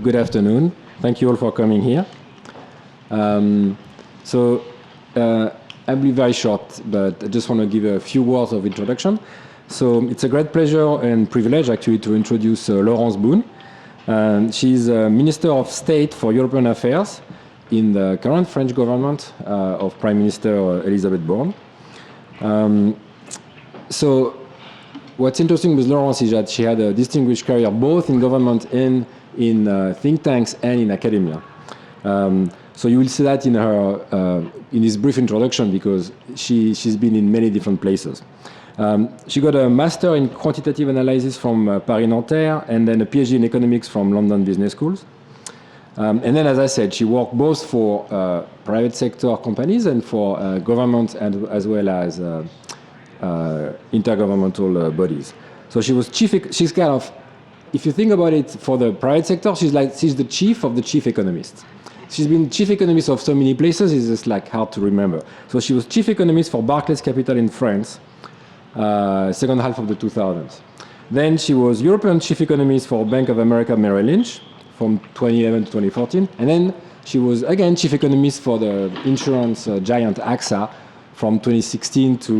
Good afternoon. Thank you all for coming here. I'll be very short, but I just want to give a few words of introduction. So it's a great pleasure and privilege actually to introduce Laurence Boone. She's Minister of State for European Affairs in the current French government of Prime Minister Elisabeth Borne. So what's interesting with Laurence is that she had a distinguished career both in government and in think tanks and in academia. So you will see that in her in this brief introduction because she's been in many different places. She got a master in quantitative analysis from Paris-Nanterre and then a PhD in economics from London Business Schools. And then, as I said, she worked both for private sector companies and for government and as well as intergovernmental bodies. So she's kind of, if you think about it, for the private sector, she's the chief of the chief economists. She's been chief economist of so many places, it's just like hard to remember. So she was chief economist for Barclays Capital in France, second half of the 2000s. Then she was European chief economist for Bank of America Merrill Lynch from 2011 to 2014. And then she was again chief economist for the insurance giant AXA from 2016 to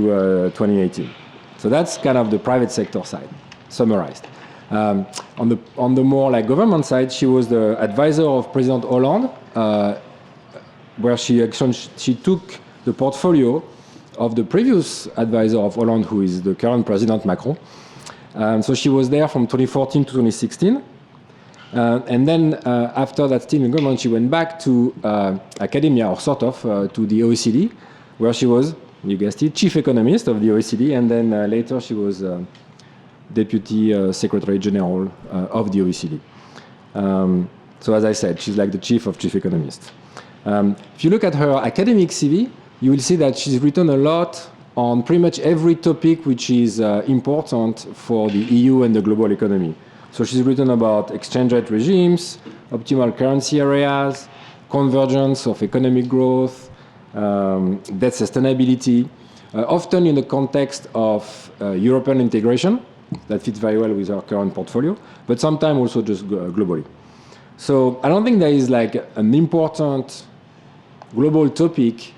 2018. So that's kind of the private sector side, summarized. On the more like government side, she was the advisor of President Hollande, where she took the portfolio of the previous advisor of Hollande, who is the current President Macron. So she was there from 2014 to 2016. And then after that stint in government, she went back to academia, or sort of, to the OECD, where she was, you guessed it, chief economist of the OECD, and then later she was Deputy Secretary General of the OECD. So as I said, she's like the chief of chief economists. If you look at her academic CV, you will see that she's written a lot on pretty much every topic which is important for the EU and the global economy. So she's written about exchange rate regimes, optimal currency areas, convergence of economic growth, debt sustainability, often in the context of European integration. That fits very well with our current portfolio, but sometimes also just globally. So I don't think there is like an important global topic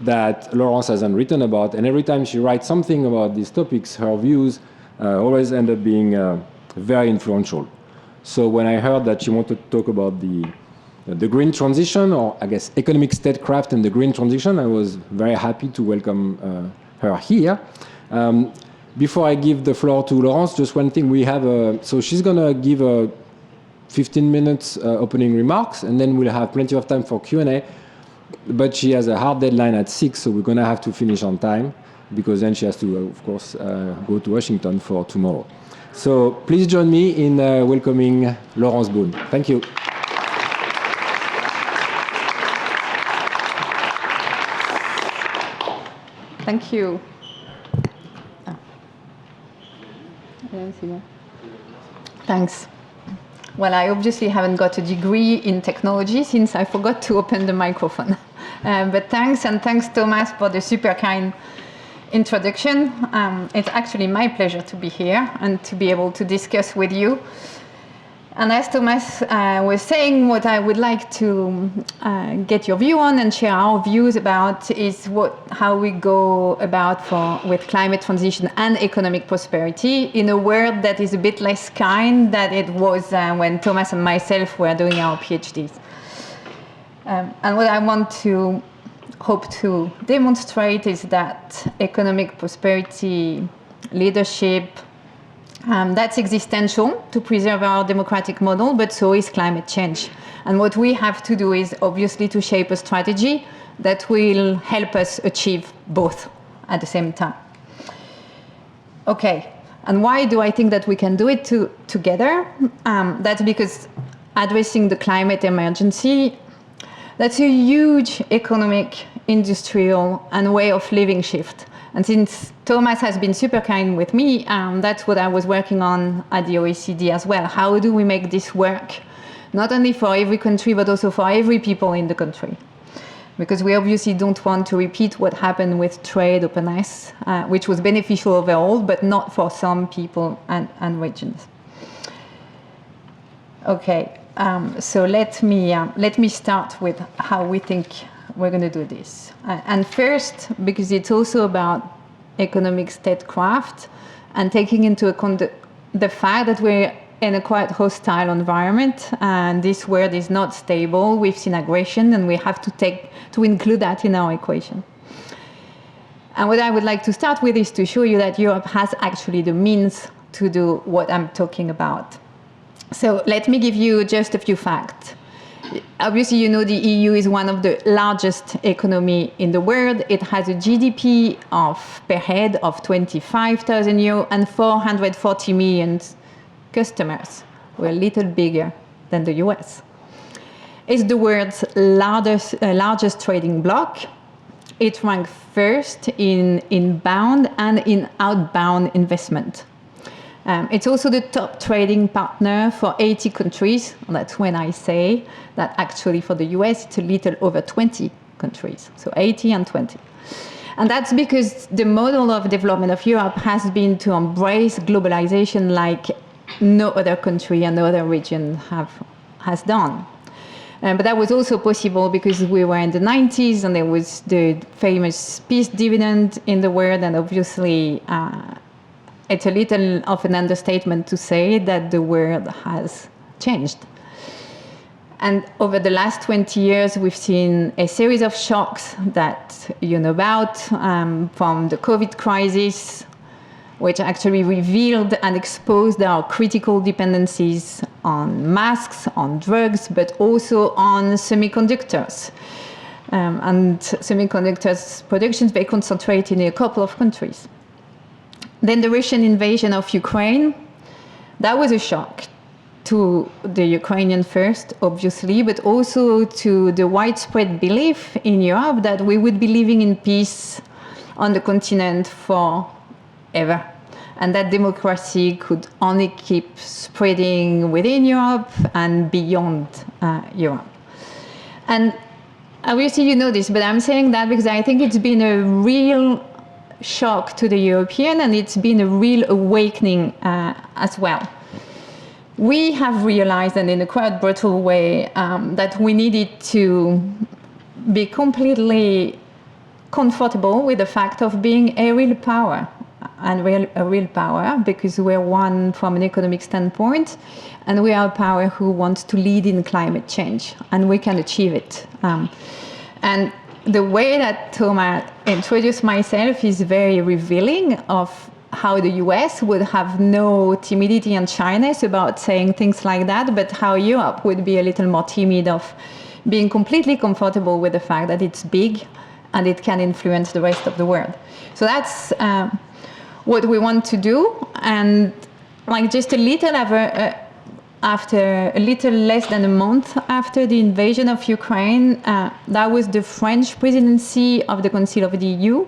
that Laurence hasn't written about, and every time she writes something about these topics, her views always end up being very influential. So when I heard that she wanted to talk about the green transition, or I guess economic statecraft and the green transition, I was very happy to welcome her here. Before I give the floor to Laurence, just one thing, we have so she's gonna give a 15 minutes opening remarks, and then we'll have plenty of time for Q&A, but she has a hard deadline at 6, so we're gonna have to finish on time, because then she has to, of course, go to Washington for tomorrow. So please join me in welcoming Laurence Boone. Thank you. Thank you. Thanks. Well, I obviously haven't got a degree in technology since I forgot to open the microphone. But thanks, and thanks, Thomas, for the super kind introduction. It's actually my pleasure to be here and to be able to discuss with you. And as Thomas was saying, what I would like to get your view on and share our views about is how we go about with climate transition and economic prosperity in a world that is a bit less kind than it was when Thomas and myself were doing our PhDs. And what I hope to demonstrate is that economic prosperity, leadership, that's existential to preserve our democratic model, but so is climate change. And what we have to do is obviously to shape a strategy that will help us achieve both at the same time. Okay, and why do I think that we can do it together? That's because addressing the climate emergency, that's a huge economic, industrial, and way of living shift. And since Thomas has been super kind with me, that's what I was working on at the OECD as well. How do we make this work, not only for every country, but also for every people in the country? Because we obviously don't want to repeat what happened with trade openness, which was beneficial overall, but not for some people and regions. Okay, So let me start with how we think we're going to do this. And first, because it's also about economic statecraft and taking into account the fact that we're in a quite hostile environment, and this world is not stable. We've seen aggression, and we have to include that in our equation. And what I would like to start with is to show you that Europe has actually the means to do what I'm talking about. So let me give you just a few facts. Obviously, you know the EU is one of the largest economy in the world. It has a GDP per head of 25,000 euro and 440 million customers. We're a little bigger than the US. It's the world's largest trading bloc. It ranks first in inbound and in outbound investment. It's also the top trading partner for 80 countries. That's when I say that actually for the US, it's a little over 20 countries. So 80 and 20. And that's because the model of development of Europe has been to embrace globalization like no other country and no other region has done. But that was also possible because we were in the 90s and there was the famous peace dividend in the world, and obviously it's a little of an understatement to say that the world has changed. And over the last 20 years, we've seen a series of shocks that you know about, from the COVID crisis, which actually revealed and exposed our critical dependencies on masks, on drugs, but also on semiconductors. And semiconductors production is very concentrated in a couple of countries. Then the Russian invasion of Ukraine, that was a shock to the Ukrainian first, obviously, but also to the widespread belief in Europe that we would be living in peace on the continent forever, and that democracy could only keep spreading within Europe and beyond Europe. And obviously you know this, but I'm saying that because I think it's been a real shock to the European, and it's been a real awakening as well. We have realized, and in a quite brutal way, that we needed to be completely comfortable with the fact of being a real power, a real power, because we're one from an economic standpoint, and we are a power who wants to lead in climate change, and we can achieve it. And the way that Thomas introduced myself is very revealing of how the US would have no timidity and shyness about saying things like that, but how Europe would be a little more timid of being completely comfortable with the fact that it's big and it can influence the rest of the world. So that's what we want to do. And like just a little after a little less than a month after the invasion of Ukraine, that was the French presidency of the Council of the EU.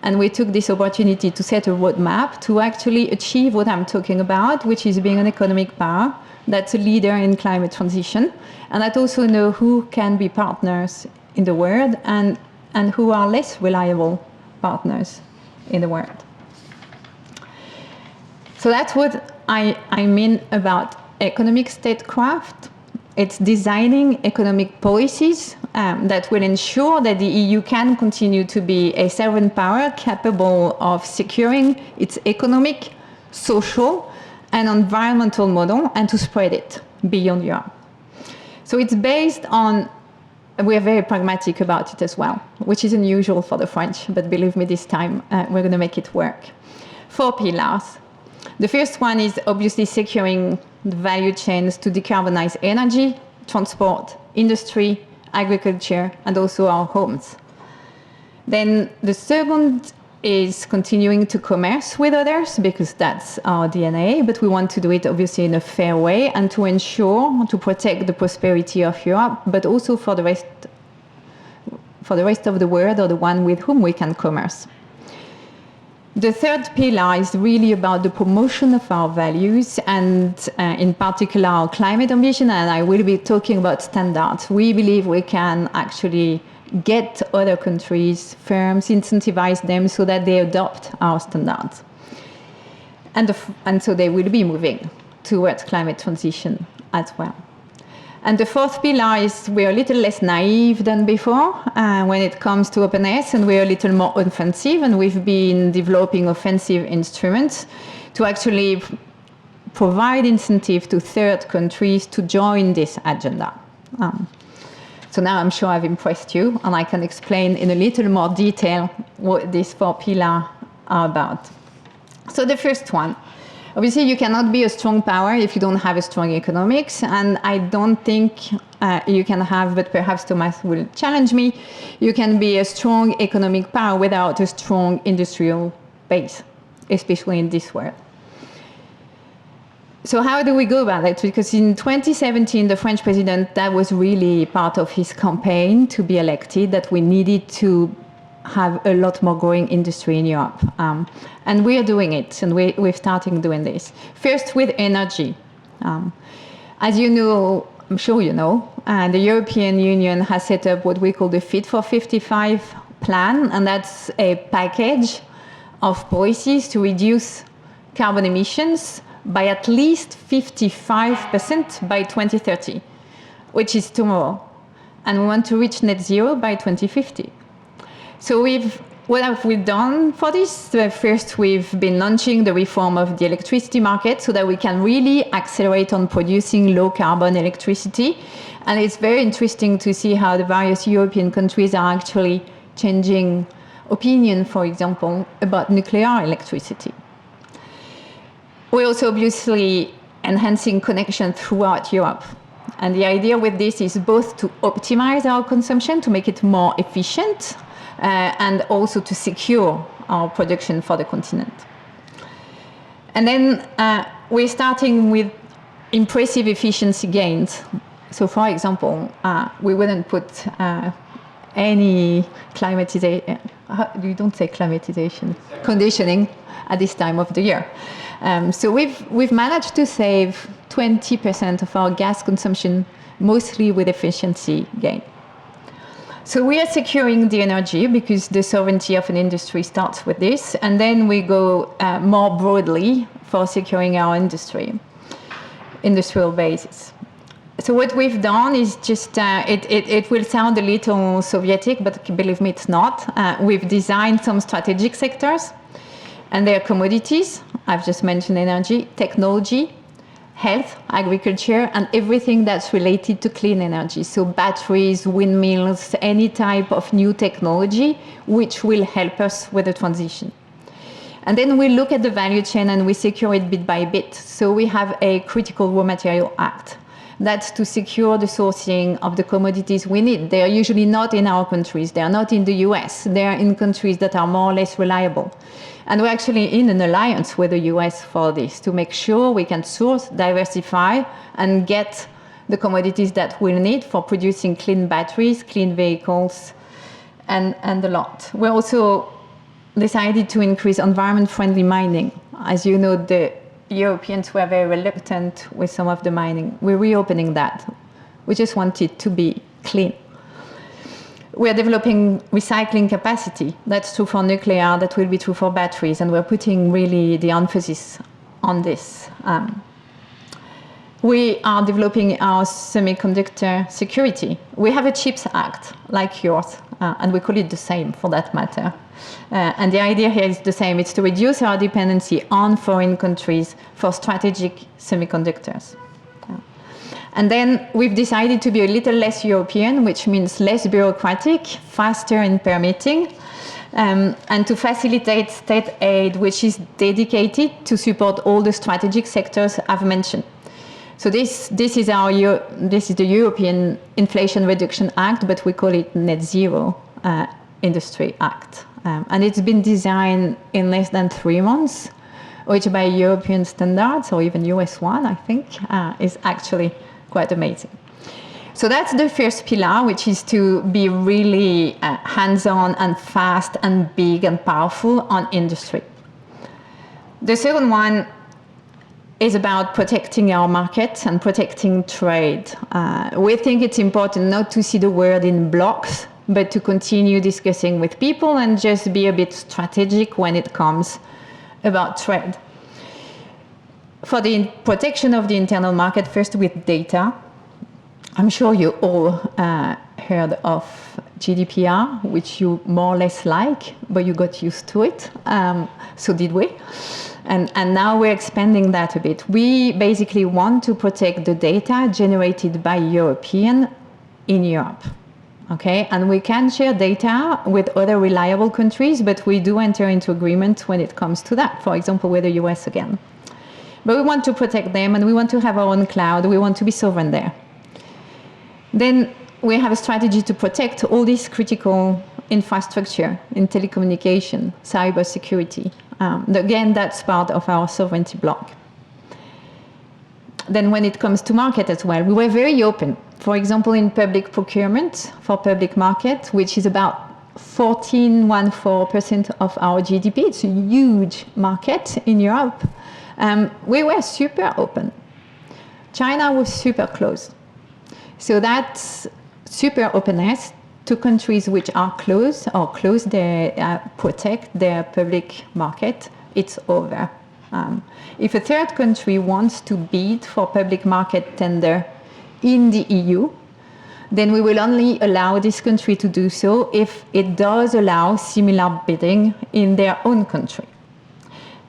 And we took this opportunity to set a roadmap to actually achieve what I'm talking about, which is being an economic power that's a leader in climate transition, and that also know who can be partners in the world and who are less reliable partners in the world. So that's what I mean about economic statecraft. It's designing economic policies that will ensure that the EU can continue to be a sovereign power capable of securing its economic, social, and environmental model, and to spread it beyond Europe. So it's based on, we're very pragmatic about it as well, which is unusual for the French, but believe me, this time we're going to make it work. 4 pillars. The first one is obviously securing the value chains to decarbonize energy, transport, industry, agriculture, and also our homes. Then the second is continuing to commerce with others, because that's our DNA, but we want to do it obviously in a fair way and to ensure, to protect the prosperity of Europe, but also for the rest of the world, or the one with whom we can commerce. The third pillar is really about the promotion of our values, and in particular our climate ambition, and I will be talking about standards. We believe we can actually get other countries, firms, incentivize them so that they adopt our standards. And so they will be moving towards climate transition as well. And the fourth pillar is we're a little less naive than before when it comes to openness, and we're a little more offensive, and we've been developing offensive instruments to actually provide incentive to third countries to join this agenda. So now I'm sure I've impressed you, and I can explain in a little more detail what these four pillars are about. So the first one, obviously you cannot be a strong power if you don't have a strong economics, and I don't think you can have, but perhaps Thomas will challenge me, you can be a strong economic power without a strong industrial base, especially in this world. So how do we go about it? Because in 2017, the French president, that was really part of his campaign to be elected, that we needed to have a lot more growing industry in Europe. And we are doing it, and we're starting doing this. First with energy. As you know, I'm sure you know, the European Union has set up what we call the Fit for 55 plan, and that's a package of policies to reduce carbon emissions by at least 55% by 2030, which is tomorrow. And we want to reach net zero by 2050. So what have we done for this? First, we've been launching the reform of the electricity market so that we can really accelerate on producing low carbon electricity. And it's very interesting to see how the various European countries are actually changing opinion, for example, about nuclear electricity. We're also obviously enhancing connection throughout Europe. And the idea with this is both to optimize our consumption, to make it more efficient, and also to secure our production for the continent. And then we're starting with impressive efficiency gains. So for example, we wouldn't put any climatization, you don't say climatization, conditioning at this time of the year. So we've managed to save 20% of our gas consumption, mostly with efficiency gain. So we are securing the energy because the sovereignty of an industry starts with this, and then we go more broadly for securing our industrial basis. So what we've done is just, it will sound a little Sovietic, but believe me, it's not. We've designed some strategic sectors, and they are commodities. I've just mentioned energy, technology, health, agriculture, and everything that's related to clean energy. So batteries, windmills, any type of new technology which will help us with the transition. And then we look at the value chain and we secure it bit by bit. So we have a Critical Raw Material Act. That's to secure the sourcing of the commodities we need. They are usually not in our countries. They are not in the US. They are in countries that are more or less reliable. And we're actually in an alliance with the US for this, to make sure we can source, diversify, and get the commodities that we'll need for producing clean batteries, clean vehicles, and a lot. We also decided to increase environment-friendly mining. As you know, the Europeans were very reluctant with some of the mining. We're reopening that. We just want it to be clean. We're developing recycling capacity. That's true for nuclear, that will be true for batteries, and we're putting really the emphasis on this. We are developing our semiconductor security. We have a CHIPS Act, like yours, and we call it the same for that matter. And the idea here is the same. It's to reduce our dependency on foreign countries for strategic semiconductors. And then we've decided to be a little less European, which means less bureaucratic, faster in permitting, and to facilitate state aid, which is dedicated to support all the strategic sectors I've mentioned. So this is the European Inflation Reduction Act, but we call it Net Zero Industry Act. And it's been designed in less than 3 months, which by European standards, or even US one, I think, is actually quite amazing. So that's the first pillar, which is to be really hands-on and fast and big and powerful on industry. The second one is about protecting our market and protecting trade. We think it's important not to see the world in blocks, but to continue discussing with people and just be a bit strategic when it comes about trade. For the protection of the internal market, first with data. I'm sure you all heard of GDPR, which you more or less like, but you got used to it. So did we. And now we're expanding that a bit. We basically want to protect the data generated by European in Europe. Okay, and we can share data with other reliable countries, but we do enter into agreement when it comes to that, for example, with the US again. But we want to protect them, and we want to have our own cloud. We want to be sovereign there. Then we have a strategy to protect all this critical infrastructure in telecommunication, cybersecurity. Again, that's part of our sovereignty block. Then when it comes to market as well, we were very open. For example, in public procurement for public market, which is about 14% of our GDP, it's a huge market in Europe. We were super open. China was super closed. So that's super openness to countries which are closed or close, they protect their public market, it's over. If a third country wants to bid for public market tender in the EU, then we will only allow this country to do so if it does allow similar bidding in their own country.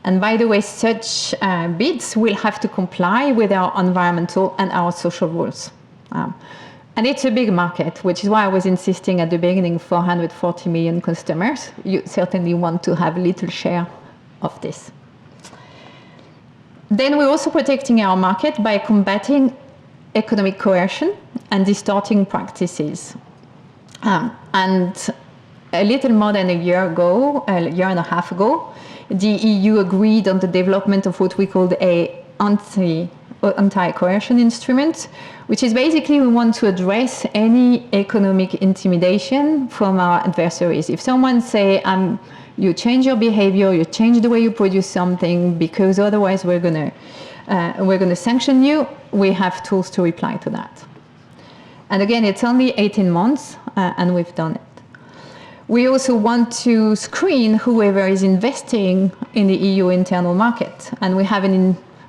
And by the way, such bids will have to comply with our environmental and our social rules. And it's a big market, which is why I was insisting at the beginning, 440 million customers. You certainly want to have a little share of this. Then we're also protecting our market by combating economic coercion and distorting practices. And a little more than a year and a half ago, the EU agreed on the development of what we called a anti-coercion instrument, which is basically we want to address any economic intimidation from our adversaries. If someone say, you change your behavior, you change the way you produce something, because otherwise we're gonna sanction you, we have tools to reply to that. And again, it's only 18 months, and we've done it. We also want to screen whoever is investing in the EU internal market, and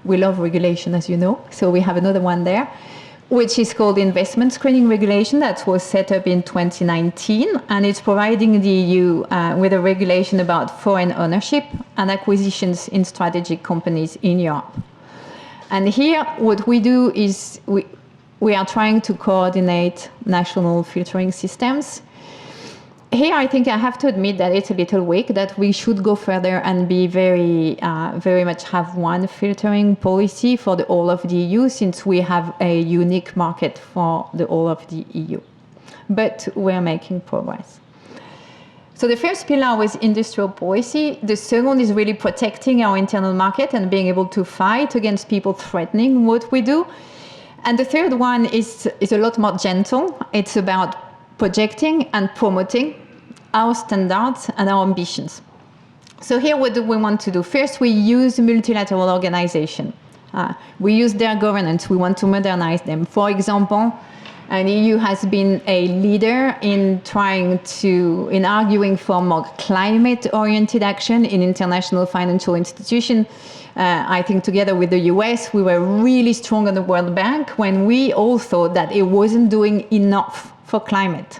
we love regulation, as you know, so we have another one there, which is called Investment Screening Regulation that was set up in 2019, and it's providing the EU with a regulation about foreign ownership and acquisitions in strategic companies in Europe. And here, what we do is we are trying to coordinate national filtering systems. Here, I think I have to admit that it's a little weak, that we should go further and be very much have one filtering policy for the whole of the EU, since we have a unique market for the whole of the EU. But we're making progress. So the first pillar was industrial policy. The second is really protecting our internal market and being able to fight against people threatening what we do. And the third one is a lot more gentle. It's about projecting and promoting our standards and our ambitions. So here, what do we want to do? First, we use multilateral organization. We use their governance. We want to modernize them. For example, and EU has been a leader in arguing for more climate-oriented action in international financial institutions. I think together with the US, we were really strong on the World Bank when we all thought that it wasn't doing enough for climate.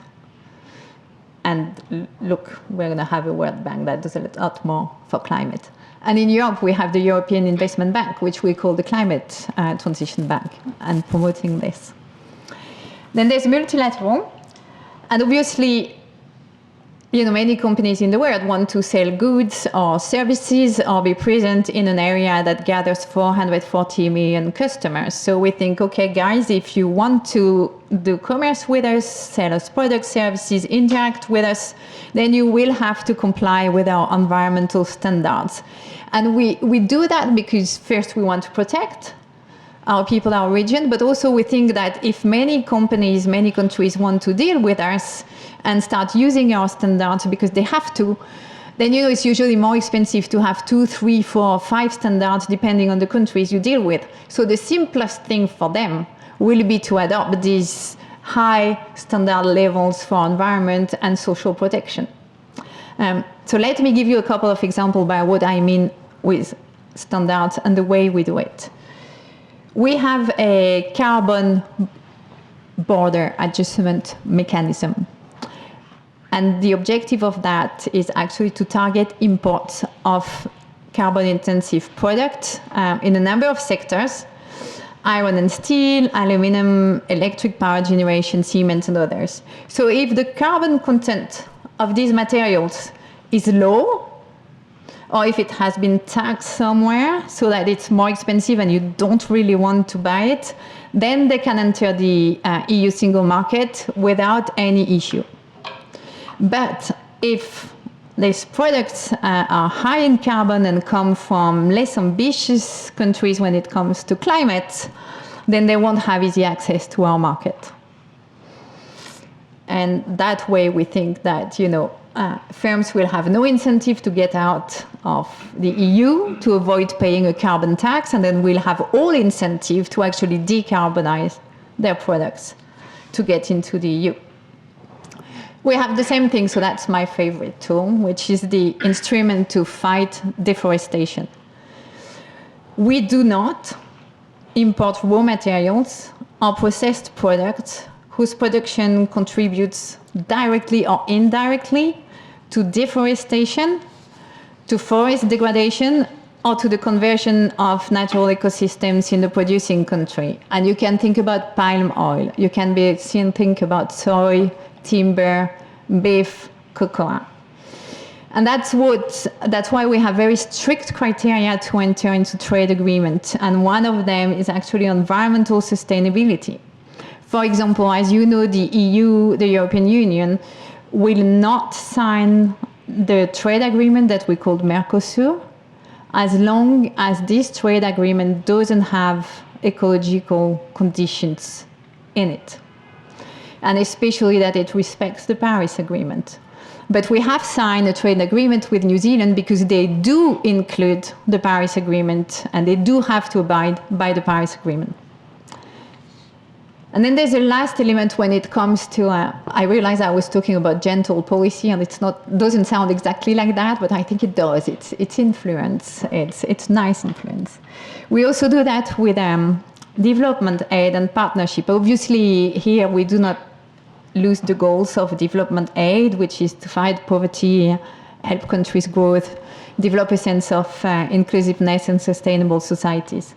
And look, we're going to have a World Bank that does a lot more for climate. And in Europe, we have the European Investment Bank, which we call the Climate Transition Bank, and promoting this. Then there's multilateral. And obviously, many companies in the world want to sell goods or services or be present in an area that gathers 440 million customers. So we think, okay, guys, if you want to do commerce with us, sell us products, services, interact with us, then you will have to comply with our environmental standards. And we do that because first we want to protect our people, our region, but also we think that if many companies, many countries want to deal with us and start using our standards because they have to, then it's usually more expensive to have 2, 3, 4, 5 standards depending on the countries you deal with. So the simplest thing for them will be to adopt these high standard levels for environment and social protection. So let me give you a couple of examples by what I mean with standards and the way we do it. We have a carbon border adjustment mechanism. And the objective of that is actually to target imports of carbon-intensive products in a number of sectors: iron and steel, aluminum, electric power generation, cement, and others. So if the carbon content of these materials is low, or if it has been taxed somewhere so that it's more expensive and you don't really want to buy it, then they can enter the EU single market without any issue. But if these products are high in carbon and come from less ambitious countries when it comes to climate, then they won't have easy access to our market. And that way we think that, firms will have no incentive to get out of the EU to avoid paying a carbon tax, and then we'll have all incentive to actually decarbonize their products to get into the EU. We have the same thing, so that's my favorite tool, which is the instrument to fight deforestation. We do not import raw materials or processed products whose production contributes directly or indirectly to deforestation, to forest degradation, or to the conversion of natural ecosystems in the producing country. And you can think about palm oil. You can think about soy, timber, beef, cocoa. And that's why we have very strict criteria to enter into trade agreement. And one of them is actually environmental sustainability. For example, as you know, the EU, the European Union, will not sign the trade agreement that we call Mercosur as long as this trade agreement doesn't have ecological conditions in it, and especially that it respects the Paris Agreement. But we have signed a trade agreement with New Zealand because they do include the Paris Agreement and they do have to abide by the Paris Agreement. And then there's a last element when it comes to, I realize I was talking about gentle policy, and doesn't sound exactly like that, but I think it does. It's influence. It's nice influence. We also do that with development aid and partnership. Obviously, here we do not lose the goals of development aid, which is to fight poverty, help countries' growth, develop a sense of inclusiveness and sustainable societies.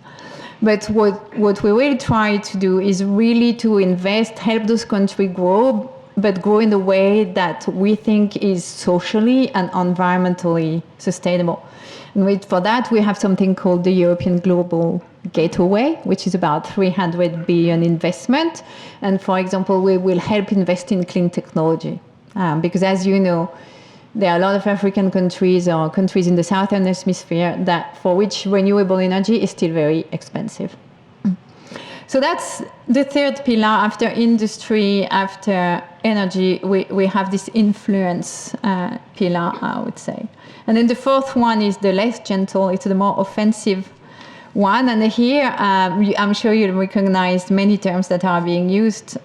But what we will try to do is really to invest, help those countries grow, but grow in the way that we think is socially and environmentally sustainable. And for that, we have something called the European Global Gateway, which is about 300 billion investment. And for example, we will help invest in clean technology. Because as you know, there are a lot of African countries or countries in the southern hemisphere for which renewable energy is still very expensive. So that's the third pillar. After industry, after energy, we have this influence pillar, I would say. And then the fourth one is the less gentle. It's the more offensive one. And here, I'm sure you'll recognize many terms that are being used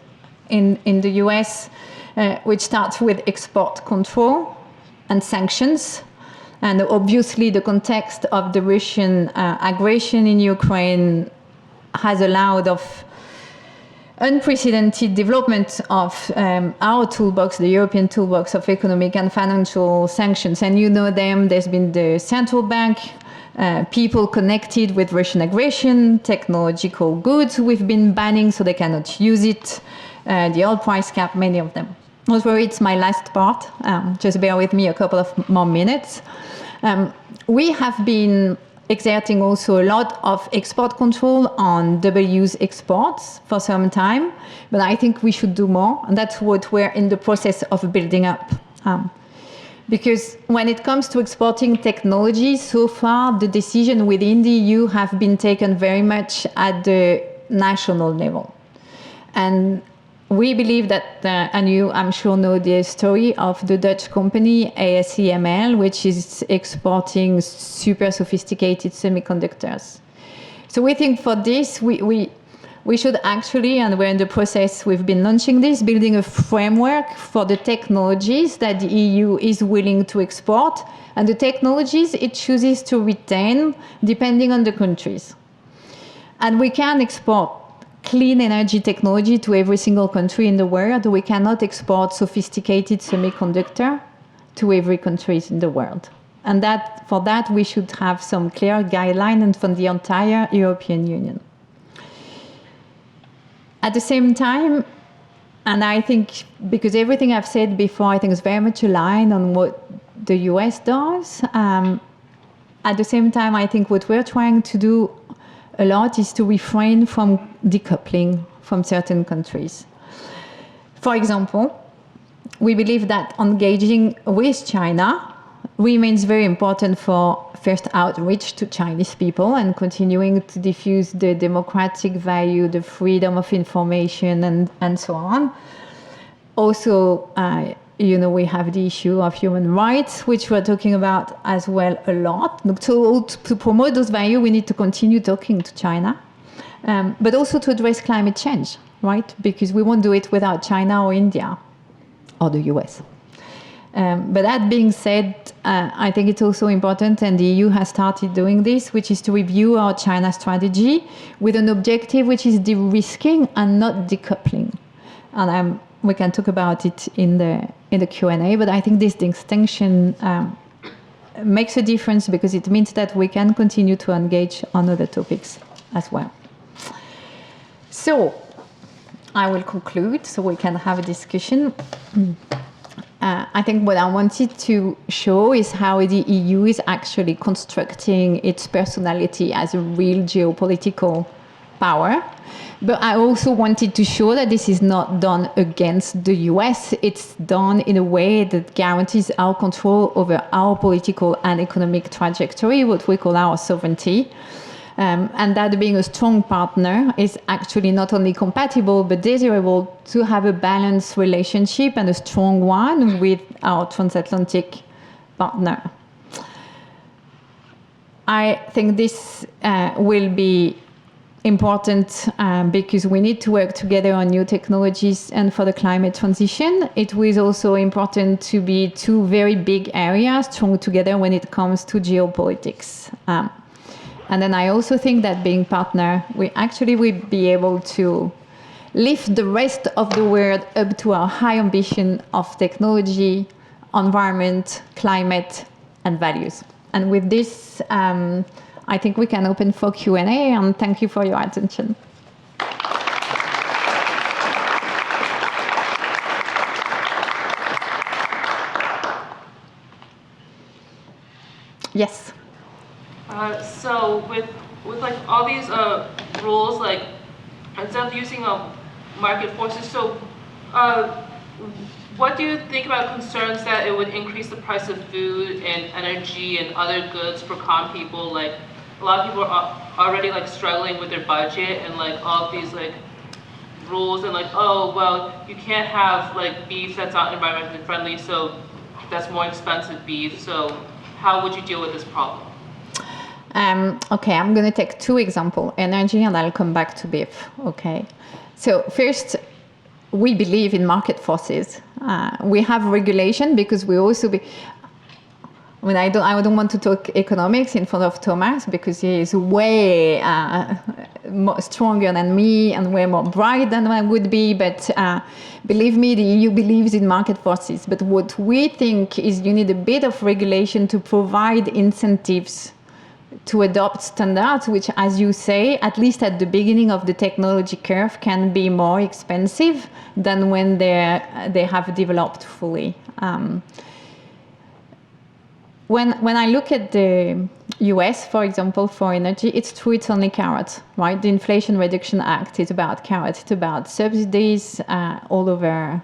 in the US, which starts with export control and sanctions. And obviously the context of the Russian aggression in Ukraine has allowed of unprecedented development of our toolbox, the European toolbox of economic and financial sanctions. And you know them, there's been the central bank, people connected with Russian aggression, technological goods we've been banning so they cannot use it, the oil price cap, many of them. Don't worry, it's my last part. Just bear with me a couple of more minutes. We have been exerting also a lot of export control on double-use exports for some time, but I think we should do more, and that's what we're in the process of building up. Because when it comes to exporting technology, so far the decision within the EU have been taken very much at the national level. And we believe that, and you, I'm sure, know the story of the Dutch company ASML, which is exporting super sophisticated semiconductors. So we think for this, we should actually, and we're in the process, we've been launching this, building a framework for the technologies that the EU is willing to export, and the technologies it chooses to retain depending on the countries. And we can export clean energy technology to every single country in the world. We cannot export sophisticated semiconductor to every country in the world. And for that, we should have some clear guidelines from the entire European Union. At the same time, and I think, because everything I've said before, I think is very much aligned on what the US does. At the same time, I think what we're trying to do a lot is to refrain from decoupling from certain countries. For example, we believe that engaging with China remains very important for first outreach to Chinese people and continuing to diffuse the democratic value, the freedom of information, and so on. Also, we have the issue of human rights, which we're talking about as well a lot. To promote those values, we need to continue talking to China, but also to address climate change, right? Because we won't do it without China or India or the US. But that being said, I think it's also important, and the EU has started doing this, which is to review our China strategy with an objective which is de-risking and not decoupling. And we can talk about it in the Q&A, but I think this distinction makes a difference because it means that we can continue to engage on other topics as well. So I will conclude so we can have a discussion. I think what I wanted to show is how the EU is actually constructing its personality as a real geopolitical power. But I also wanted to show that this is not done against the US. It's done in a way that guarantees our control over our political and economic trajectory, what we call our sovereignty. And that being a strong partner is actually not only compatible, but desirable to have a balanced relationship and a strong one with our transatlantic partner. I think this will be important because we need to work together on new technologies and for the climate transition. It was also important to be two very big areas strong together when it comes to geopolitics. And then I also think that being partner, we actually will be able to lift the rest of the world up to our high ambition of technology, environment, climate, and values. And with this, I think we can open for Q&A, and thank you for your attention. Yes. So with like all these rules, like instead of using market forces, so what do you think about concerns that it would increase the price of food and energy and other goods for common people? Like a lot of people are already like struggling with their budget, and like all of these like rules and like, oh well, you can't have like beef that's not environmentally friendly, so that's more expensive beef. So how would you deal with this problem? Okay, I'm going to take two examples, energy, and I'll come back to beef. Okay, so first, we believe in market forces. We have regulation because we also I don't want to talk economics in front of Thomas because he is way stronger than me and way more bright than I would be. But believe me, the EU believes in market forces. But what we think is you need a bit of regulation to provide incentives to adopt standards, which, as you say, at least at the beginning of the technology curve, can be more expensive than when they have developed fully. When I look at the US, for example, for energy, it's true it's only carrots, right? The Inflation Reduction Act is about carrots. It's about subsidies all over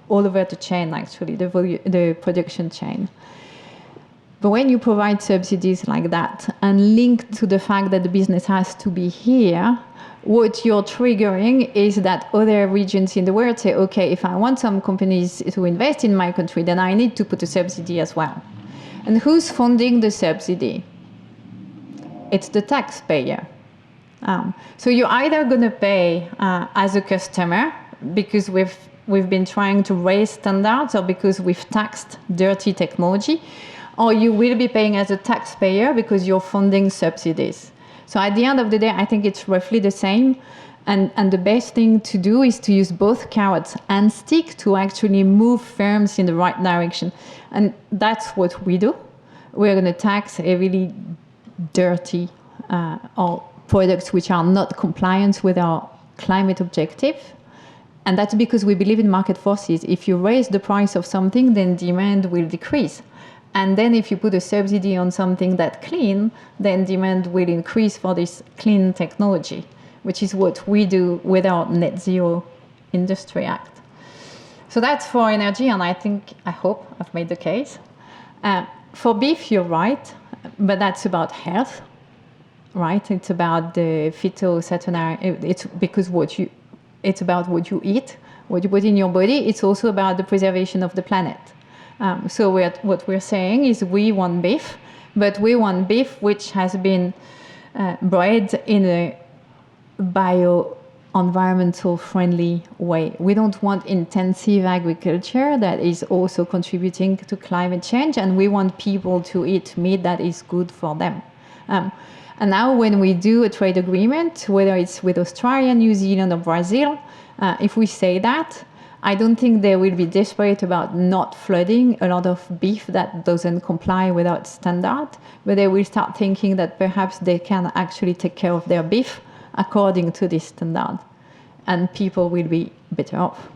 the chain, actually, the production chain. But when you provide subsidies like that and link to the fact that the business has to be here, what you're triggering is that other regions in the world say, okay, if I want some companies to invest in my country, then I need to put a subsidy as well. And who's funding the subsidy? It's the taxpayer. So you're either going to pay as a customer because we've been trying to raise standards, or because we've taxed dirty technology, or you will be paying as a taxpayer because you're funding subsidies. So at the end of the day, I think it's roughly the same. And the best thing to do is to use both carrots and stick to actually move firms in the right direction. And that's what we do. We're going to tax a really dirty or products which are not compliant with our climate objective. And that's because we believe in market forces. If you raise the price of something, then demand will decrease. And then if you put a subsidy on something that's clean, then demand will increase for this clean technology, which is what we do with our Net Zero Industry Act. So that's for energy, and I hope I've made the case. For beef, you're right, but that's about health, right? It's about the phytosanitary, it's about what you eat, what you put in your body. It's also about the preservation of the planet. So what we're saying is we want beef, but we want beef which has been bred in a environmental friendly way. We don't want intensive agriculture that is also contributing to climate change, and we want people to eat meat that is good for them. And now when we do a trade agreement, whether it's with Australia, New Zealand or Brazil, if we say that, I don't think they will be desperate about not flooding a lot of beef that doesn't comply with our standard, but they will start thinking that perhaps they can actually take care of their beef according to this standard, and people will be better off.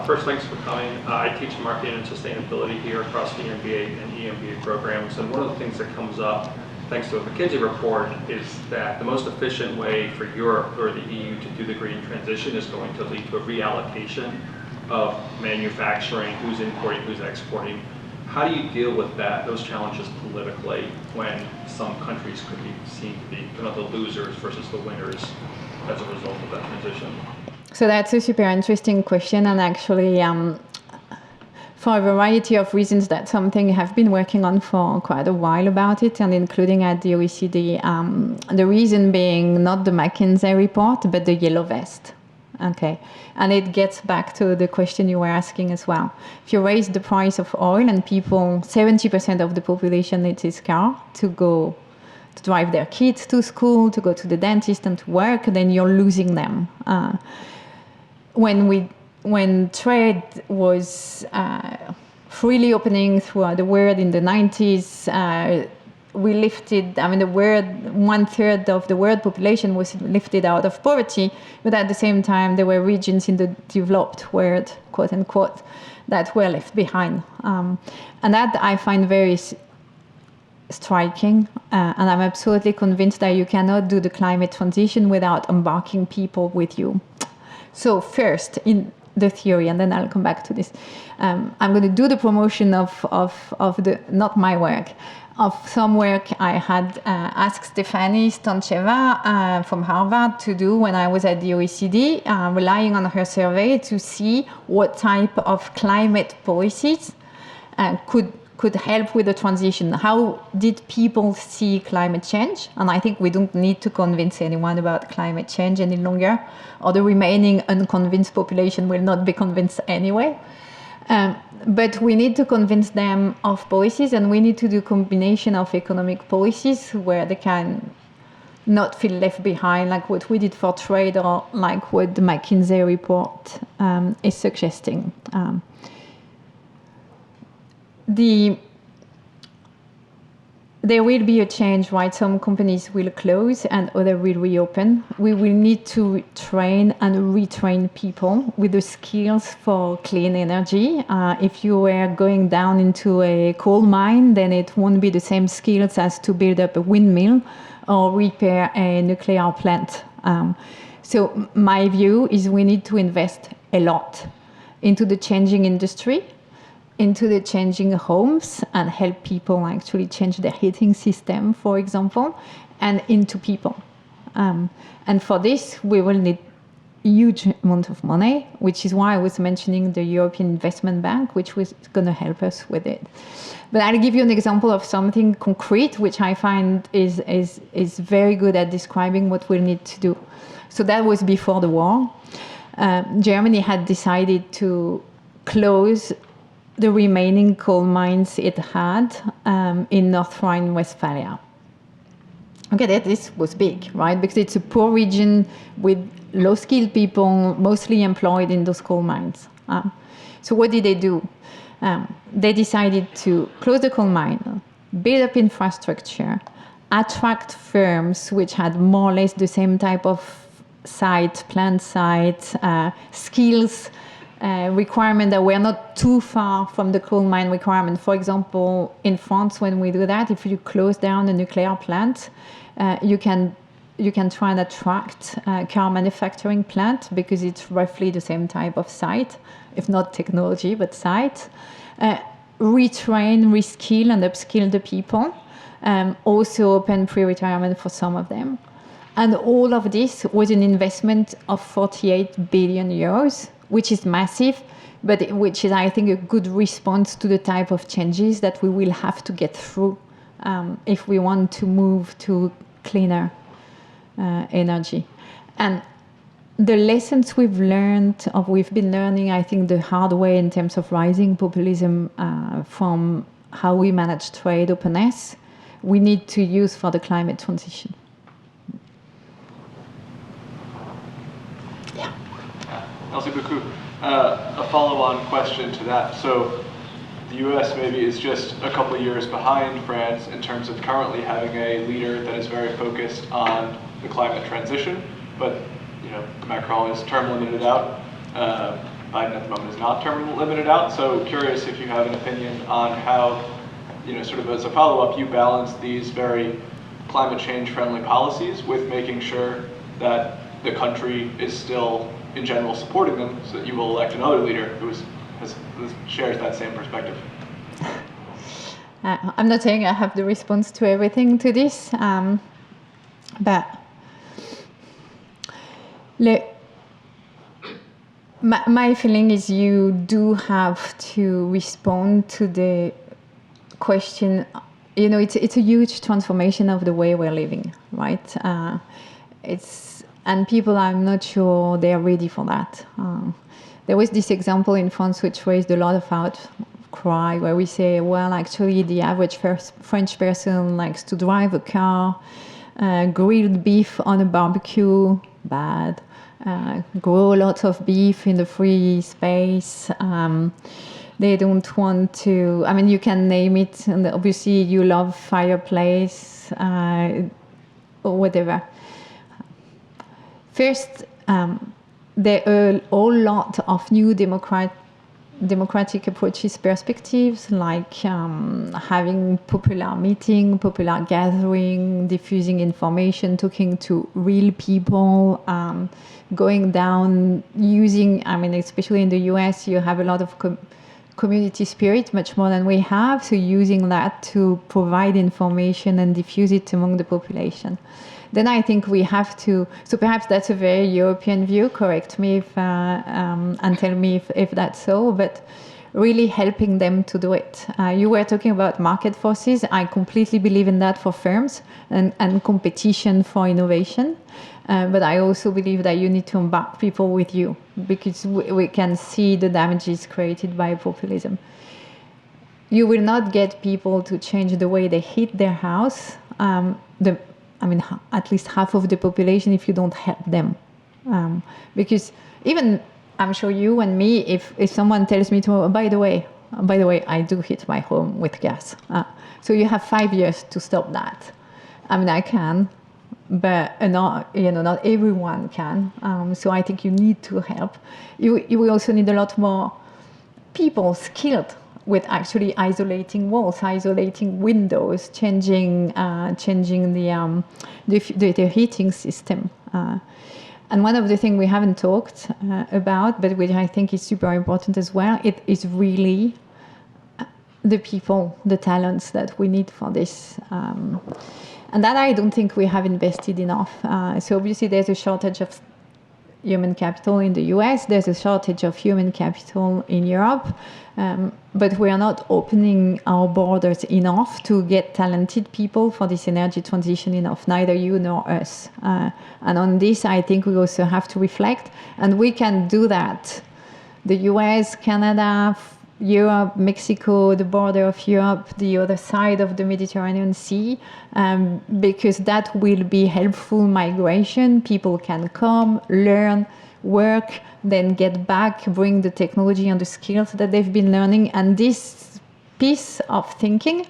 First, thanks for coming. I teach marketing and sustainability here across the MBA and EMBA programs, and one of the things that comes up, thanks to a McKinsey report, is that the most efficient way for Europe or the EU to do the green transition is going to lead to a reallocation of manufacturing, who's importing, who's exporting. How do you deal with those challenges politically, when some countries could be seen to be kind of the losers versus the winners as a result of that transition? So that's a super interesting question, and actually for a variety of reasons, that's something I have been working on for quite a while about it, and including at the OECD. The reason being not the McKinsey report, but the yellow vest. Okay, and it gets back to the question you were asking as well. If you raise the price of oil and 70% of the population needs his car to drive their kids to school, to go to the dentist and to work, then you're losing them. When trade was freely opening throughout the world in the 90s, we lifted, one third of the world population was lifted out of poverty, but at the same time, there were regions in the developed world, quote unquote, that were left behind. And that I find very striking, and I'm absolutely convinced that you cannot do the climate transition without embarking people with you. So first, in the theory, and then I'll come back to this. I'm going to do the promotion of the, not my work, of some work I had asked Stefanie Stancheva from Harvard to do when I was at the OECD, relying on her survey to see what type of climate policies could help with the transition. How did people see climate change? And I think we don't need to convince anyone about climate change any longer, or the remaining unconvinced population will not be convinced anyway. But we need to convince them of policies, and we need to do combination of economic policies where they can not feel left behind, like what we did for trade, or like what the McKinsey report is suggesting. There will be a change, right? Some companies will close and others will reopen. We will need to train and retrain people with the skills for clean energy. If you were going down into a coal mine, then it won't be the same skills as to build up a windmill or repair a nuclear plant. So my view is we need to invest a lot into the changing industry, into the changing homes, and help people actually change their heating system, for example, and into people. And for this, we will need a huge amount of money, which is why I was mentioning the European Investment Bank, which was going to help us with it. But I'll give you an example of something concrete, which I find is very good at describing what we'll need to do. So that was before the war. Germany had decided to close the remaining coal mines it had in North Rhine-Westphalia. okay, this was big, right? Because it's a poor region with low-skilled people, mostly employed in those coal mines. So what did they do? They decided to close the coal mine, build up infrastructure, attract firms which had more or less the same type of plant site, skills, requirement that were not too far from the coal mine requirement. For example, in France, when we do that, if you close down a nuclear plant, you can try and attract a car manufacturing plant because it's roughly the same type of site, if not technology, but site. Retrain, reskill, and upskill the people. Also open pre-retirement for some of them. And all of this was an investment of 48 billion euros, which is massive, but which is, I think, a good response to the type of changes that we will have to get through if we want to move to cleaner energy. And the lessons we've learned, or we've been learning, I think, the hard way in terms of rising populism from how we manage trade openness, we need to use for the climate transition. Merci beaucoup. A follow-on question to that. So the US maybe is just a couple of years behind France in terms of currently having a leader that is very focused on the climate transition, but Macron is term limited out. Biden at the moment is not term limited out. So curious if you have an opinion on how, sort of as a follow-up, you balance these very climate change friendly policies with making sure that the country is still in general supporting them, so that you will elect another leader who shares that same perspective. I'm not saying I have the response to everything to this, but my feeling is you do have to respond to the question. It's a huge transformation of the way we're living, right? And people, I'm not sure they're ready for that. There was this example in France which raised a lot of outcry, where we say, well, actually, the average French person likes to drive a car, grilled beef on a barbecue, bad, grow lots of beef in the free space. They don't want to, you can name it, and obviously you love fireplace, or whatever. First, there are a whole lot of new democratic approaches, perspectives, like having popular meeting, popular gathering, diffusing information, talking to real people, going down, using, especially in the US, you have a lot of community spirit, much more than we have, so using that to provide information and diffuse it among the population. Then I think we have to, so perhaps that's a very European view, correct me if, and tell me if that's so, but really helping them to do it. You were talking about market forces. I completely believe in that for firms and competition for innovation. But I also believe that you need to embark people with you, because we can see the damages created by populism. You will not get people to change the way they heat their house. At least half of the population, if you don't help them. Because even, I'm sure you and me, if someone tells me by the way, I do heat my home with gas. So you have 5 years to stop that. I can, but not everyone can. So I think you need to help. You will also need a lot more people skilled with actually isolating walls, isolating windows, changing the heating system. And one of the things we haven't talked about, but which I think is super important as well, it is really the people, the talents that we need for this. And that I don't think we have invested enough. So obviously there's a shortage of human capital in the US, there's a shortage of human capital in Europe, but we are not opening our borders enough to get talented people for this energy transition enough, neither you nor us. And on this, I think we also have to reflect, and we can do that. The US, Canada, Europe, Mexico, the border of Europe, the other side of the Mediterranean Sea, because that will be helpful migration. People can come, learn, work, then get back, bring the technology and the skills that they've been learning. And this piece of thinking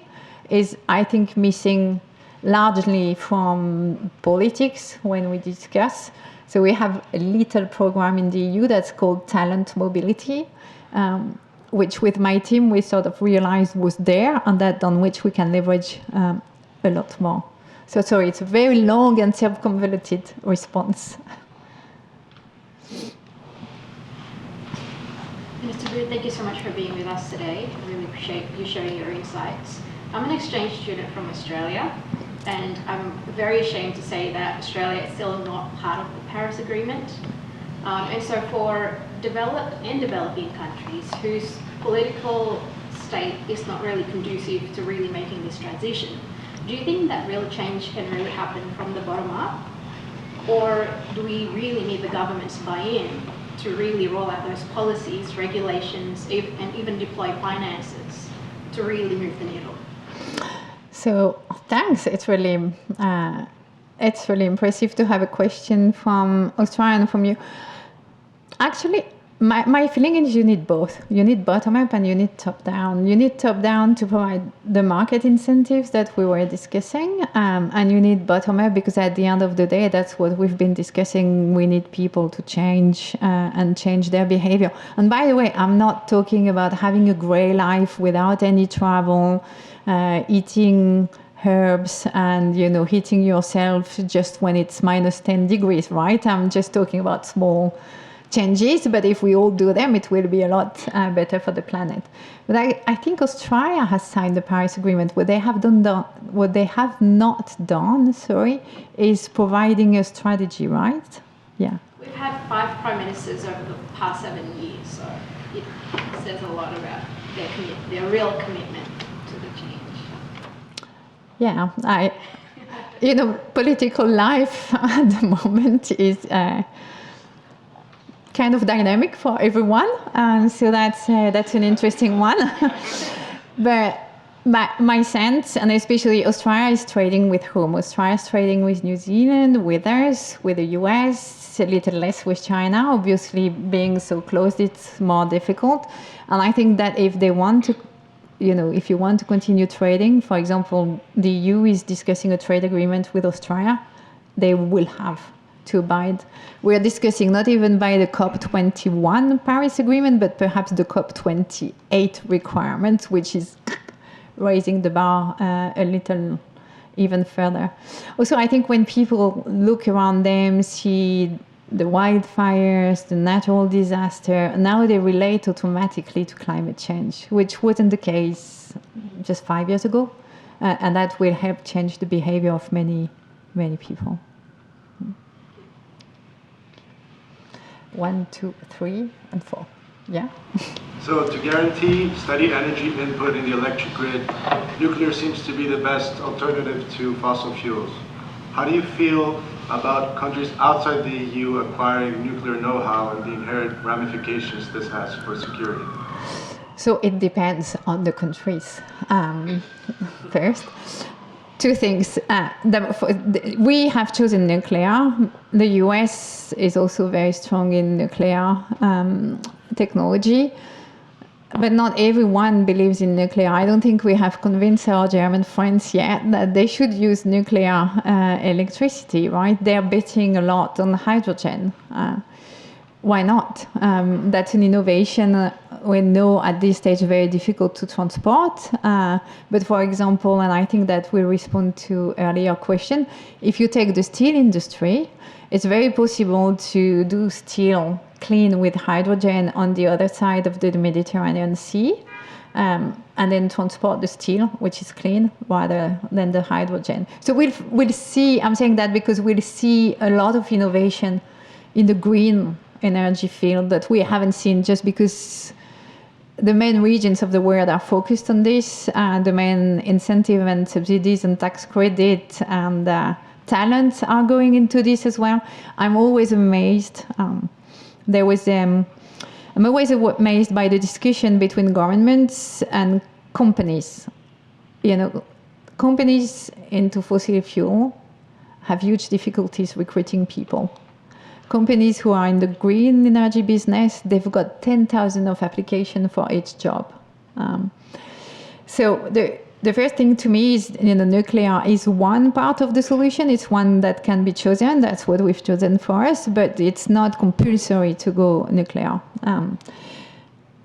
is, I think, missing largely from politics when we discuss. So we have a little program in the EU that's called Talent Mobility, which with my team we sort of realized was there, and that on which we can leverage a lot more. So sorry, it's a very long and self-convoluted response. Mr. Boone, thank you so much for being with us today. I really appreciate you sharing your insights. I'm an exchange student from Australia, and I'm very ashamed to say that Australia is still not part of the Paris Agreement. And so for developed and developing countries whose political state is not really conducive to really making this transition, do you think that real change can really happen from the bottom up? Or do we really need the government's buy-in to really roll out those policies, regulations, and even deploy finances to really move the needle? So thanks. It's really impressive to have a question from Australia and from you. Actually, my feeling is you need both. You need bottom up and you need top down. You need top down to provide the market incentives that we were discussing, and you need bottom up because at the end of the day, that's what we've been discussing. We need people to change and change their behavior. And by the way, I'm not talking about having a gray life without any travel, eating herbs and hitting yourself just when it's minus 10 degrees, right? I'm just talking about small changes, but if we all do them, it will be a lot better for the planet. But I think Australia has signed the Paris Agreement. What they have not done, is providing a strategy, right? Yeah. We've had 5 prime ministers over the past 7 years, so it says a lot about their real commitment to the change. Yeah, political life at the moment is kind of dynamic for everyone, so that's an interesting one. But my sense, and especially Australia is trading with whom? Australia is trading with New Zealand, with us, with the US, a little less with China. Obviously, being so close, it's more difficult. And I think that if they want to, if you want to continue trading, for example, the EU is discussing a trade agreement with Australia, they will have to abide. We're discussing not even by the COP21 Paris Agreement, but perhaps the COP28 requirement, which is raising the bar a little even further. Also, I think when people look around them, see the wildfires, the natural disaster, now they relate automatically to climate change, which wasn't the case just 5 years ago. And that will help change the behavior of many, many people. 1, 2, 3, and 4. Yeah? So to guarantee steady energy input in the electric grid, nuclear seems to be the best alternative to fossil fuels. How do you feel about countries outside the EU acquiring nuclear know-how and the inherent ramifications this has for security? So it depends on the countries. First, 2 things. We have chosen nuclear. The US is also very strong in nuclear technology, but not everyone believes in nuclear. I don't think we have convinced our German friends yet that they should use nuclear electricity, right? They're betting a lot on hydrogen. Why not? That's an innovation we know at this stage very difficult to transport. But for example, and I think that will respond to earlier question, if you take the steel industry, it's very possible to do steel clean with hydrogen on the other side of the Mediterranean Sea, and then transport the steel, which is clean, rather than the hydrogen. So we'll see, I'm saying that because we'll see a lot of innovation in the green energy field that we haven't seen just because the main regions of the world are focused on this. The main incentive and subsidies and tax credit and talents are going into this as well. I'm always amazed. There was I'm always amazed by the discussion between governments and companies. Companies into fossil fuel have huge difficulties recruiting people. Companies who are in the green energy business, they've got 10,000 of applications for each job. So the first thing to me is, nuclear is one part of the solution. It's one that can be chosen. That's what we've chosen for us, but it's not compulsory to go nuclear.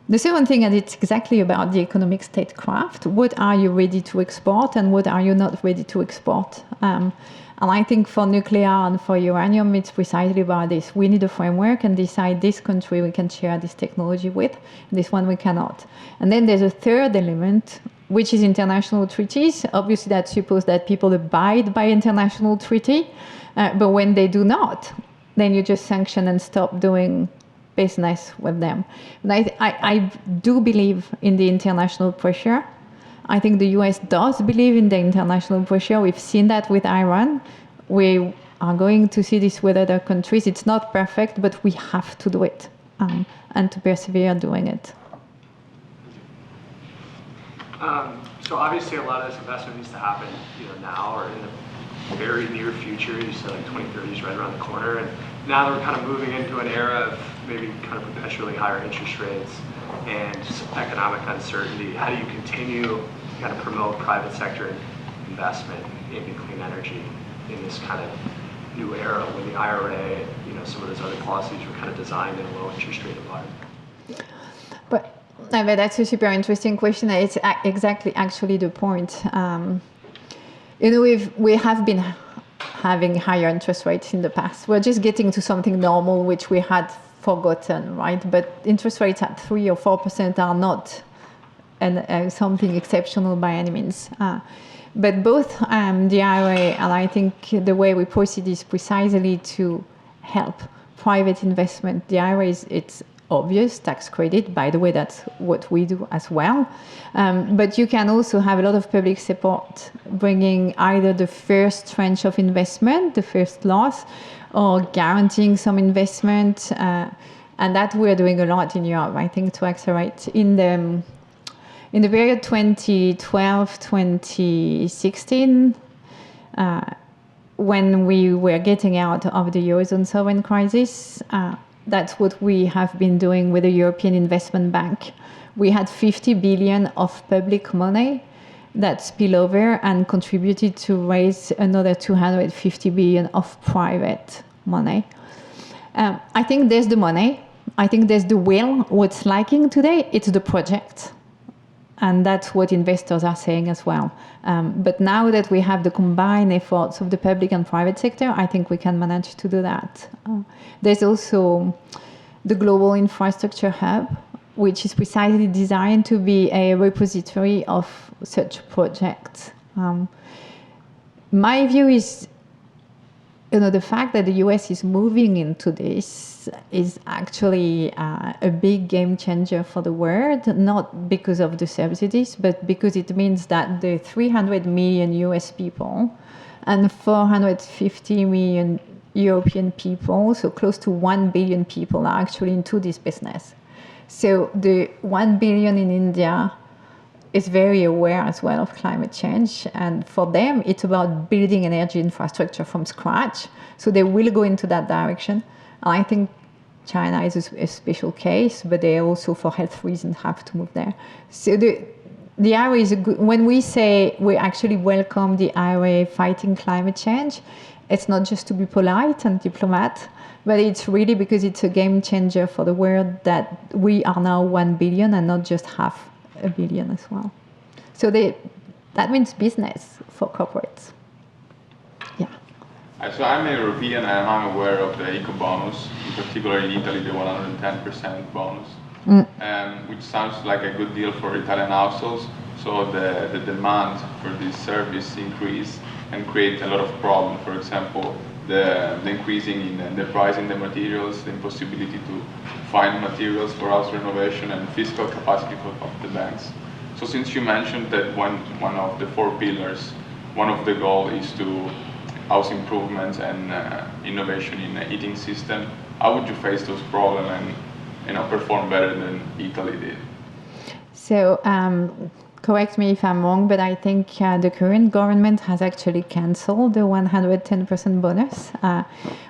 The second thing, and it's exactly about the economic statecraft. What are you ready to export and what are you not ready to export? And I think for nuclear and for uranium, it's precisely about this. We need a framework and decide this country we can share this technology with, this one we cannot. And then there's a third element, which is international treaties. Obviously, that supposes that people abide by international treaty, but when they do not, then you just sanction and stop doing business with them. And I do believe in the international pressure. I think the US does believe in the international pressure. We've seen that with Iran. We are going to see this with other countries. It's not perfect, but we have to do it and to persevere doing it. So obviously a lot of this investment needs to happen now or in the very near future. You said like 2030 is right around the corner. And now that we're kind of moving into an era of maybe kind of perpetually higher interest rates and economic uncertainty, how do you continue to kind of promote private sector investment in clean energy in this kind of new era when the IRA, some of those other policies were kind of designed in a low interest rate environment? But that's a super interesting question. It's exactly actually the point. We have been having higher interest rates in the past. We're just getting to something normal, which we had forgotten, right? But interest rates at 3 or 4% are not something exceptional by any means. But both the IRA and I think the way we proceed is precisely to help private investment. The IRA it's obvious, tax credit. By the way, that's what we do as well. But you can also have a lot of public support bringing either the first tranche of investment, the first loss, or guaranteeing some investment. And that we're doing a lot in Europe, I think, to accelerate. In the period 2012-2016, when we were getting out of the Eurozone sovereign crisis, that's what we have been doing with the European Investment Bank. We had 50 billion of public money that spilled over and contributed to raise another 250 billion of private money. I think there's the money. I think there's the will. What's lacking today, it's the project. And that's what investors are saying as well. But now that we have the combined efforts of the public and private sector, I think we can manage to do that. There's also the Global Infrastructure Hub, which is precisely designed to be a repository of such projects. My view is, the fact that the US is moving into this is actually a big game changer for the world, not because of the subsidies, but because it means that the 300 million US people and 450 million European people, so close to 1 billion people, are actually into this business. So the 1 billion in India is very aware as well of climate change. And for them, it's about building energy infrastructure from scratch. So they will go into that direction. And I think China is a special case, but they also, for health reasons, have to move there. So the IRA is a good, when we say we actually welcome the IRA fighting climate change, it's not just to be polite and diplomat, but it's really because it's a game changer for the world that we are now 1 billion and not just half a billion as well. So that means business for corporates. Yeah. So I'm a European and I'm aware of the eco bonus, in particular in Italy, the 110% bonus, which sounds like a good deal for Italian households. So the demand for this service increase and create a lot of problems. For example, the increasing in the price in the materials, the impossibility to find materials for house renovation and fiscal capacity of the banks. So since you mentioned that one of the 4 pillars, one of the goal is to house improvements and innovation in the heating system, how would you face those problems and perform better than Italy did. So, correct me if I'm wrong, but I think the current government has actually cancelled the 110% bonus,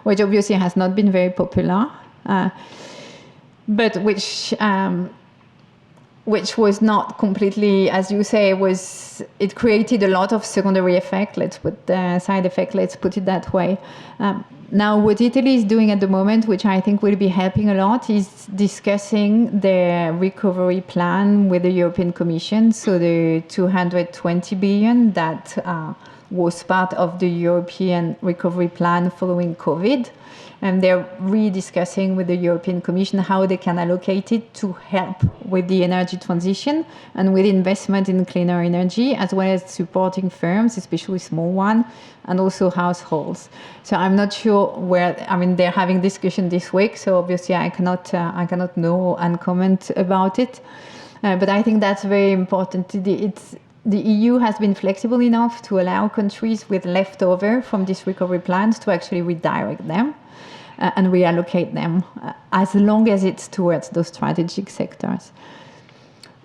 which obviously has not been very popular, but which was not completely, as you say, it created a lot of secondary effect. Let's put the side effect. Let's put it that way. Now, what Italy is doing at the moment, which I think will be helping a lot, is discussing the recovery plan with the European Commission. So the 220 billion that was part of the European recovery plan following COVID. And they're rediscussing with the European Commission how they can allocate it to help with the energy transition and with investment in cleaner energy, as well as supporting firms, especially small ones, and also households. So I'm not sure they're having discussion this week, so obviously I cannot know and comment about it. But I think that's very important. The EU has been flexible enough to allow countries with leftover from these recovery plans to actually redirect them and reallocate them as long as it's towards those strategic sectors.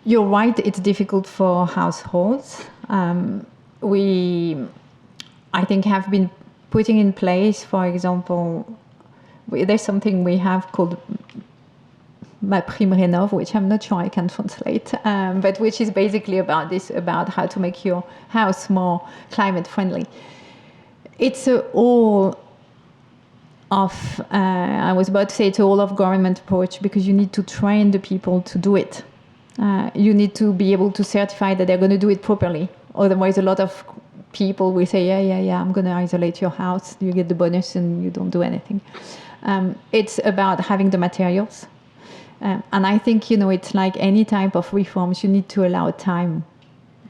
You're right, it's difficult for households. We, I think, have been putting in place, for example, there's something we have called Ma Prime Rénov', which I'm not sure I can translate, but which is basically about about how to make your house more climate friendly. It's all of, I was about to say it's all of government approach, because you need to train the people to do it. You need to be able to certify that they're going to do it properly. Otherwise, a lot of people will say, yeah, I'm going to isolate your house. You get the bonus and you don't do anything. It's about having the materials. And I think, it's like any type of reforms, you need to allow time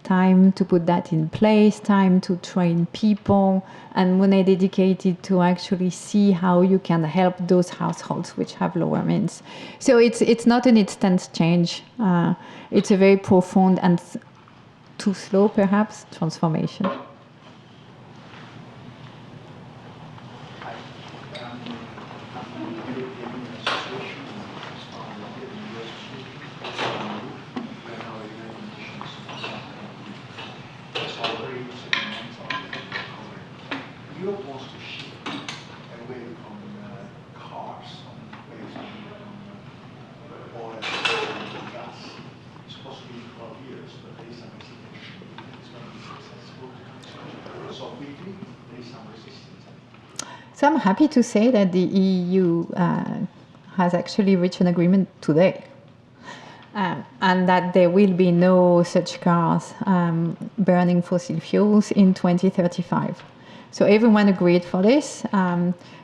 to put that in place, time to train people, and money dedicated to actually see how you can help those households which have lower means. So it's not an instant change. It's a very profound and too slow, perhaps, transformation. Europe wants to shift away from cars, away from oil and gas. It's supposed to be 12 years, but there is some hesitation. It's going to be successful. So quickly, there is some resistance. So I'm happy to say that the EU has actually reached an agreement today. And that there will be no such cars burning fossil fuels in 2035. So everyone agreed for this.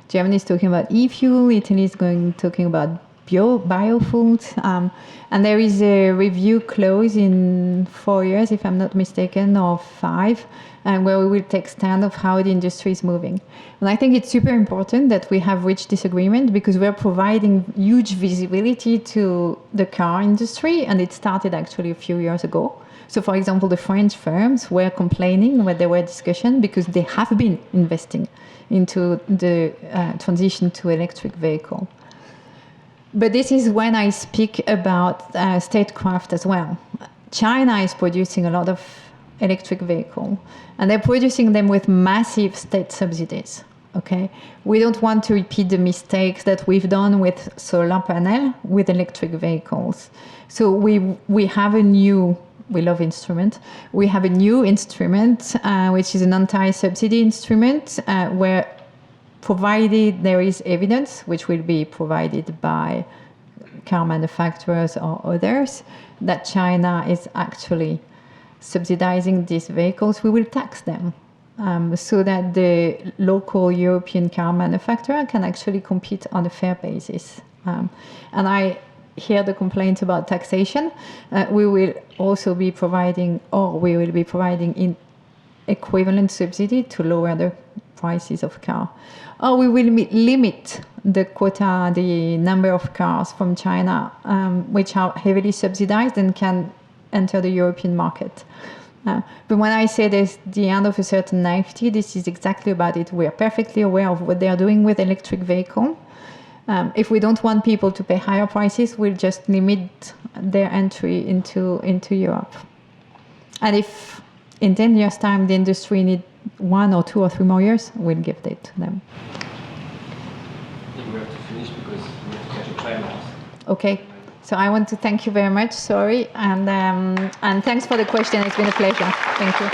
Germany is talking about e-fuel, Italy is talking about biofuels. And there is a review clause in 4 years, if I'm not mistaken, or 5, where we will take stand of how the industry is moving. And I think it's super important that we have reached this agreement, because we're providing huge visibility to the car industry, and it started actually a few years ago. So, for example, the French firms were complaining when there were discussions because they have been investing into the transition to electric vehicle. But this is when I speak about statecraft as well. China is producing a lot of electric vehicles, and they're producing them with massive state subsidies. Okay, we don't want to repeat the mistakes that we've done with solar panel with electric vehicles. So we have a new. We love instrument. We have a new instrument, which is an anti-subsidy instrument, where provided there is evidence, which will be provided by car manufacturers or others, that China is actually subsidizing these vehicles, we will tax them, so that the local European car manufacturer can actually compete on a fair basis. And I hear the complaints about taxation. We will also be providing, or we will be providing in equivalent subsidy to lower the prices of car. Or we will limit the quota, the number of cars from China, which are heavily subsidized and can enter the European market. But when I say there's the end of a certain naivety, this is exactly about it. We are perfectly aware of what they are doing with electric vehicle. If we don't want people to pay higher prices, we'll just limit their entry into Europe. And if in 10 years' time the industry need 1 or 2 or 3 more years, we'll give it to them. I think we have to finish because we have to catch a train now. Okay. So I want to thank you very much, sorry, and thanks for the question. It's been a pleasure. Thank you.